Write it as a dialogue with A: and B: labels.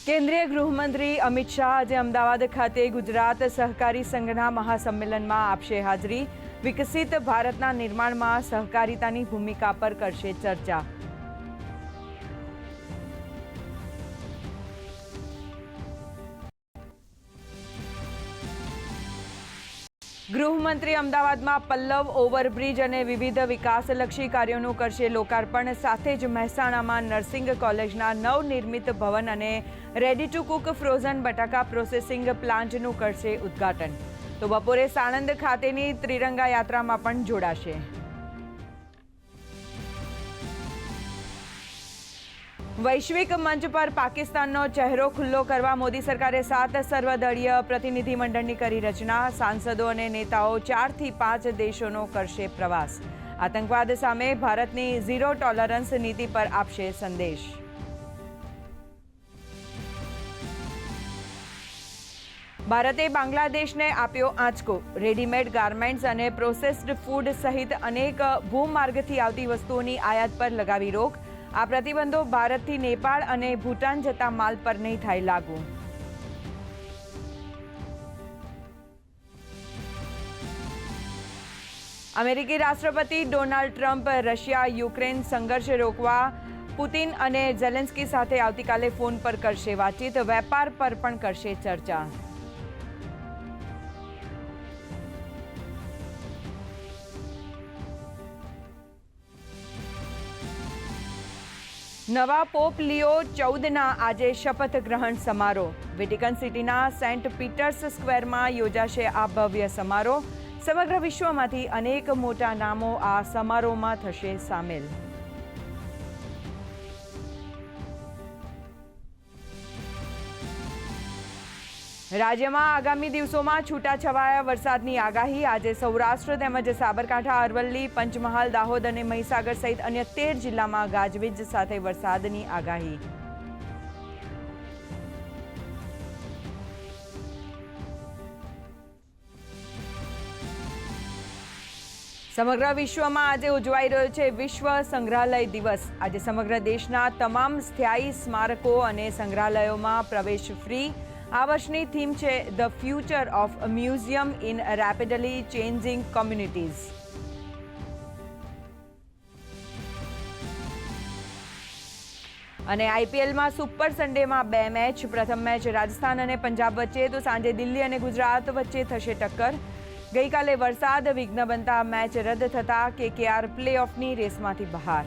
A: કેન્દ્રીય ગૃહમંત્રી અમિત શાહ આજે અમદાવાદ ખાતે ગુજરાત સહકારી સંઘના મહાસંમેલનમાં આપશે હાજરી. વિકસિત ભારતના નિર્માણમાં સહકારિતાની ભૂમિકા પર કરશે ચર્ચા. ગૃહમંત્રી અમદાવાદમાં પલ્લવ ઓવરબ્રિજ અને વિવિધ વિકાસલક્ષી કાર્યોનું કરશે લોકાર્પણ. સાથે જ મહેસાણામાં નર્સિંગ કોલેજના નવનિર્મિત ભવન અને રેડી ટુ કુક ફ્રોઝન બટાકા પ્રોસેસિંગ પ્લાન્ટનું કરશે ઉદ્ઘાટન. તો બપોરે સાણંદ ખાતેની ત્રિરંગા યાત્રામાં પણ જોડાશે. વૈશ્વિક મંચ પર પાકિસ્તાનનો ચહેરો ખુલ્લો કરવા મોદી સરકારે 7 સર્વદળીય પ્રતિનિધિમંડળની કરી રચના. સાંસદો અને નેતાઓ 4 થી 5 દેશોનો કરશે પ્રવાસ. આતંકવાદ સામે ભારતની ઝીરો ટોલરન્સ નીતિ પર આપશે સંદેશ. ભારતે બાંગ્લાદેશને આપ્યો આંચકો. રેડીમેડ ગાર્મેન્ટ્સ અને પ્રોસેસ્ડ ફૂડ સહિત અનેક ભૂમાર્ગથી આવતી વસ્તુઓની આયાત પર લગાવી રોક. આ પ્રતિબંધો ભારતથી નેપાળ અને ભૂટાન જતા માલ પર નહીં થાય લાગુ. અમેરિકી રાષ્ટ્રપતિ ડોનાલ્ડ ટ્રમ્પ રશિયા યુક્રેન સંઘર્ષ રોકવા પુતિન અને ઝેલેન્સ્કી સાથે આવતીકાલે ફોન પર કરશે વાતચીત. વેપાર પર પણ કરશે ચર્ચા. નવા પોપ લિયો 14ના આજે શપથ ગ્રહણ સમારોહ. વેટિકન સિટીના સેન્ટ પીટર્સ સ્ક્વેરમાં યોજાશે આ ભવ્ય સમારોહ. સમગ્ર વિશ્વમાંથી અનેક મોટા નામો આ સમારોહમાં થશે સામેલ. રાજ્યમાં આગામી દિવસોમાં છૂટાછવાયા વરસાદની આગાહી. આજે સૌરાષ્ટ્ર તેમજ સાબરકાંઠા, અરવલ્લી, પંચમહાલ, દાહોદ અને મહીસાગર સહિત અન્ય 13 જિલ્લામાં ગાજવીજ સાથે વરસાદની આગાહી. સમગ્ર વિશ્વમાં આજે ઉજવાઈ રહ્યો છે વિશ્વ સંગ્રહાલય દિવસ. આજે સમગ્ર દેશના તમામ સ્થાયી સ્મારકો અને સંગ્રહાલયોમાં પ્રવેશ ફ્રી. આ વર્ષની થીમ છે the future of museum in rapidly changing communities. અને આઈપીએલમાં સુપર સન્ડેમાં 2 મેચ. પ્રથમ મેચ રાજસ્થાન અને પંજાબ વચ્ચે, તો સાંજે દિલ્હી અને ગુજરાત વચ્ચે થશે ટક્કર. ગઈકાલે વરસાદ વિઘ્ન બનતા મેચ રદ થતા કેકેઆર પ્લે ઓફની રેસમાંથી બહાર.